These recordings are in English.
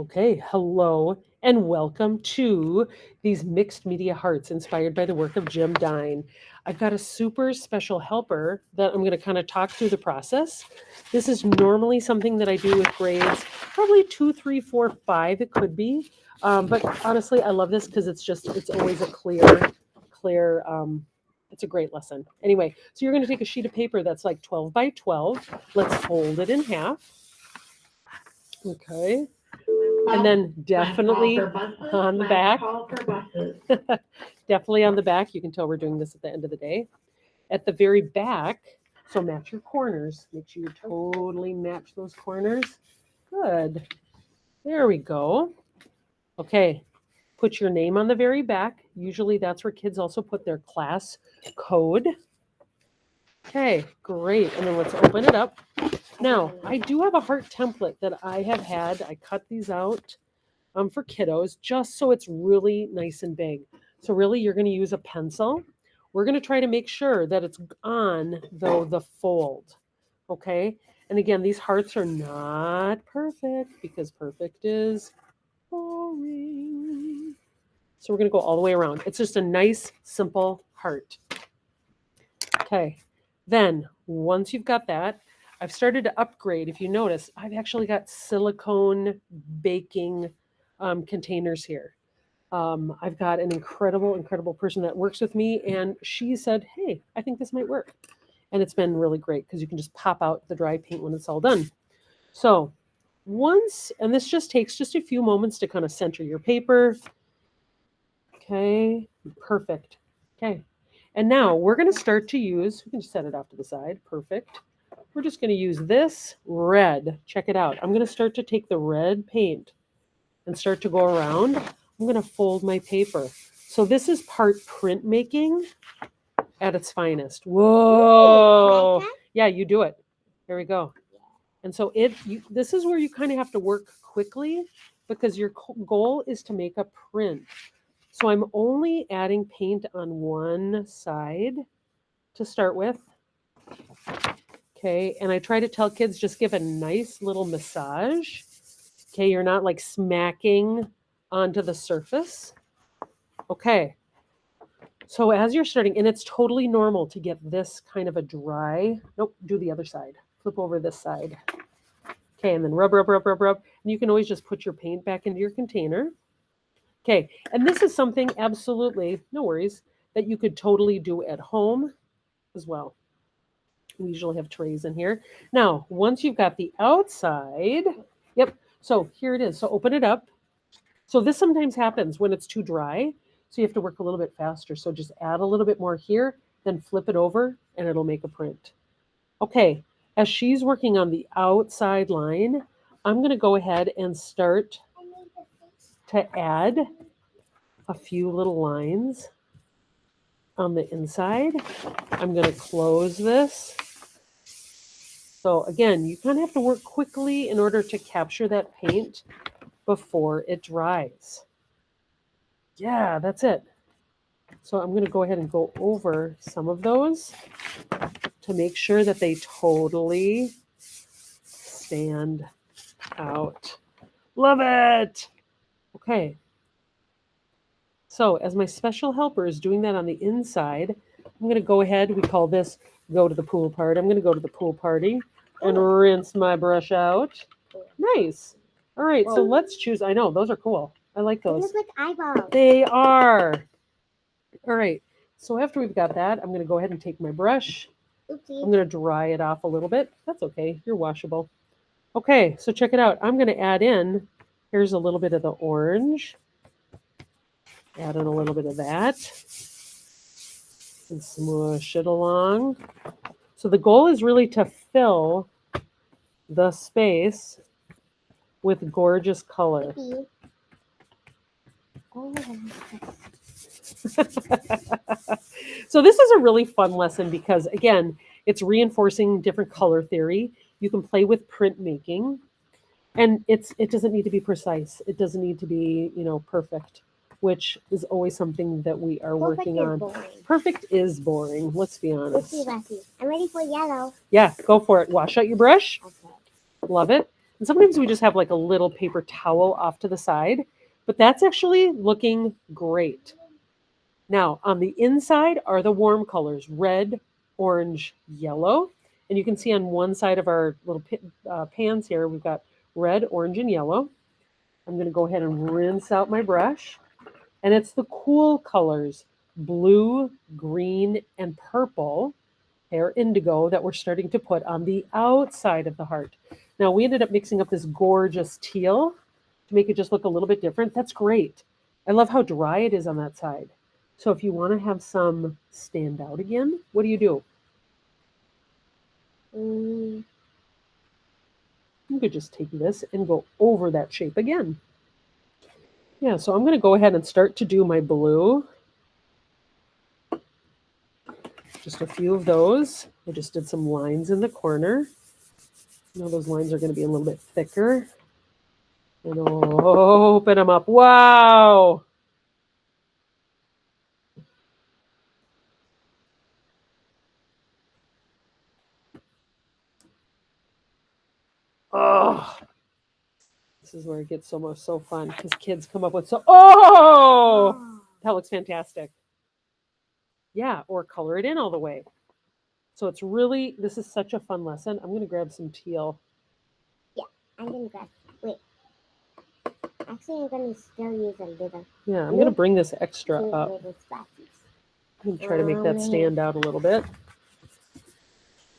Okay, hello and welcome to these mixed media hearts inspired by the work of Jim Dine. I've got a super special helper that I'm going to kind of talk through the process. This is normally something that I do with grades, probably 2, 3, 4, 5. It could be, but honestly, I love this because it's always a clear. It's a great lesson. Anyway, so you're going to take a sheet of paper that's like 12 by 12. Let's fold it in half. Okay. And then definitely on the back, definitely on the back, you can tell we're doing this at the end of the day. At the very back, so match your corners. Make sure you totally match those corners. Good. There we go. Okay, put your name on the very back. Usually that's where kids also put their class code. Okay, great. And then let's open it up. Now, I do have a heart template that I have had. I cut these out for kiddos just so it's really nice and big. So really you're going to use a pencil. We're going to try to make sure that it's on the fold. Okay. And again, these hearts are not perfect because perfect is boring. So we're going to go all the way around. It's just a nice, simple heart. Okay. Then once you've got that, I've started to upgrade. If you notice, I've actually got silicone baking containers here. I've got an incredible person that works with me, and she said, "Hey, I think this might work," and it's been really great because you can just pop out the dry paint when it's all done. So and this just takes just a few moments to kind of center your paper. Okay, perfect. Okay, and now we're going to start to use. We can just set it off to the side. Perfect. We're just going to use this red. Check it out. I'm going to start to take the red paint and start to go around. I'm going to fold my paper. So this is part printmaking at its finest. Whoa. Yeah, you do it. There we go. And so this is where you kind of have to work quickly because your goal is to make a print. So I'm only adding paint on one side to start with. Okay, and I try to tell kids just give a nice little massage. Okay, you're not like smacking onto the surface. Okay, so as you're starting, and it's totally normal to get this kind of a dry, nope, do the other side. Flip over this side. Okay, and then rub. And you can always just put your paint back into your container. Okay, and this is something absolutely, no worries, that you could totally do at home as well. We usually have trays in here. Now, once you've got the outside, yep, so here it is. So open it up. So this sometimes happens when it's too dry. So you have to work a little bit faster. So just add a little bit more here, then flip it over, and it'll make a print. Okay, as she's working on the outside line, I'm going to go ahead and start to add a few little lines on the inside. I'm going to close this. So again, you kind of have to work quickly in order to capture that paint before it dries. Yeah, that's it. So I'm going to go ahead and go over some of those to make sure that they totally stand out. Love it. Okay. So as my special helper is doing that on the inside, I'm going to go ahead. We call this go to the pool party. I'm going to go to the pool party and rinse my brush out. Nice. All right, so let's choose. I know, those are cool. I like those. They look like eyeballs. They are. All right, so after we've got that, I'm going to go ahead and take my brush. Oopsie. I'm going to dry it off a little bit. That's okay. You're washable. Okay, so check it out. I'm going to add in, here's a little bit of the orange. Add in a little bit of that. And smush it along. So the goal is really to fill the space with gorgeous color. Oh. So this is a really fun lesson because, again, it's reinforcing different color theory. You can play with printmaking, and it doesn't need to be precise. It doesn't need to be, perfect, which is always something that we are working on. Boring. Perfect is boring. Let's be honest. Oopsie, I'm ready for yellow. Yeah, go for it. Wash out your brush. Okay. Love it. And sometimes we just have like a little paper towel off to the side, but that's actually looking great. Now, on the inside are the warm colors, red, orange, yellow. And you can see on one side of our little pans here, we've got red, orange, and yellow. I'm going to go ahead and rinse out my brush. And it's the cool colors, blue, green, and purple, or indigo, that we're starting to put on the outside of the heart. Now, we ended up mixing up this gorgeous teal to make it just look a little bit different. That's great. I love how dry it is on that side. So if you want to have some stand out again, what do? You could just take this and go over that shape again. Yeah, so I'm going to go ahead and start to do my blue. Just a few of those. I just did some lines in the corner. Now those lines are going to be a little bit thicker. And open them up. Wow! Oh, this is where it gets so fun because kids come up with that looks fantastic. Yeah, or color it in all the way. So it's really, this is such a fun lesson. I'm going to grab some teal. Yeah, I'm going to grab, wait. Actually, I'm going to still use a little. Yeah, I'm going to bring this extra up. I'm going to try to make that stand out a little bit.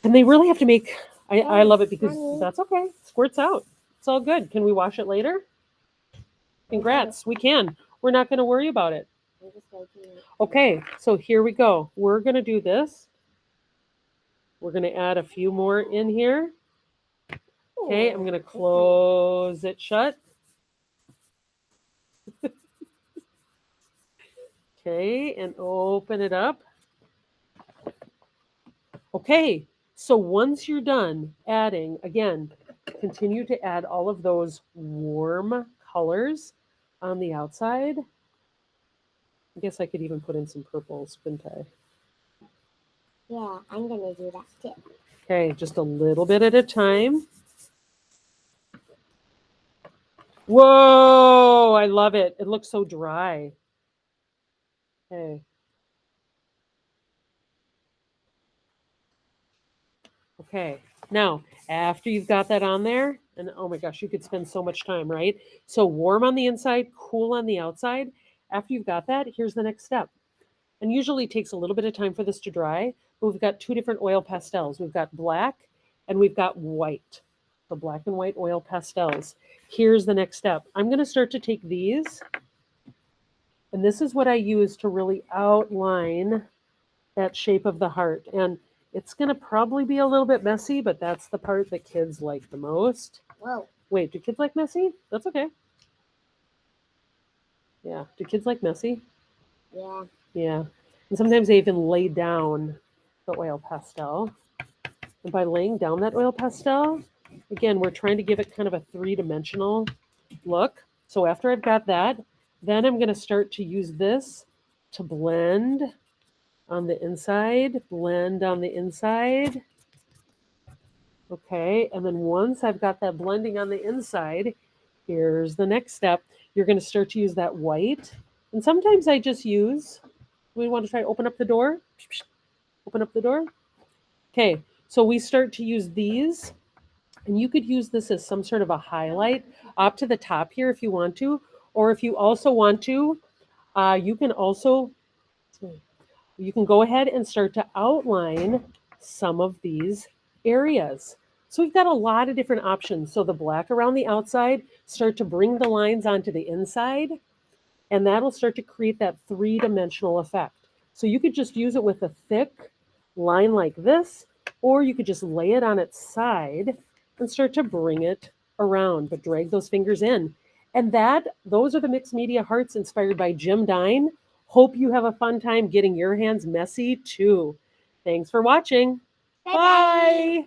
And they really have to make, I love it because that's okay. Squirts out. It's all good. Can we wash it later? Congrats. We can. We're not going to worry about it. Okay, so here we go. We're going to do this. We're going to add a few more in here. Okay, I'm going to close it shut. Okay, and open it up. Okay, so once you're done adding, again, continue to add all of those warm colors on the outside. I guess I could even put in some purples, couldn't I? Yeah, I'm going to do that too. Okay, just a little bit at a time. Whoa, I love it. It looks so dry. Okay. Okay, now after you've got that on there, and oh my gosh, you could spend so much time, right? So warm on the inside, cool on the outside. After you've got that, here's the next step. And usually it takes a little bit of time for this to dry, but we've got two different oil pastels. We've got black and we've got white. So black and white oil pastels. Here's the next step. I'm going to start to take these, and this is what I use to really outline that shape of the heart. And it's going to probably be a little bit messy, but that's the part that kids like the most. Whoa. Wait, do kids like messy? That's okay. Yeah. Do kids like messy? Yeah. Yeah. And sometimes they even lay down the oil pastel. And by laying down that oil pastel, again, we're trying to give it kind of a three-dimensional look. So after I've got that, then I'm going to start to use this to blend on the inside, blend on the inside. Okay, and then once I've got that blending on the inside, here's the next step. You're going to start to use that white. And sometimes I just use, we want to try open up the door. Open up the door. Okay, so we start to use these. And you could use this as some sort of a highlight up to the top here if you want to. Or if you also want to, you can go ahead and start to outline some of these areas. So we've got a lot of different options. So the black around the outside, start to bring the lines onto the inside, and that'll start to create that three-dimensional effect. So you could just use it with a thick line like this, or you could just lay it on its side and start to bring it around, but drag those fingers in. And those are the mixed media hearts inspired by Jim Dine. Hope you have a fun time getting your hands messy too. Thanks for watching. Bye.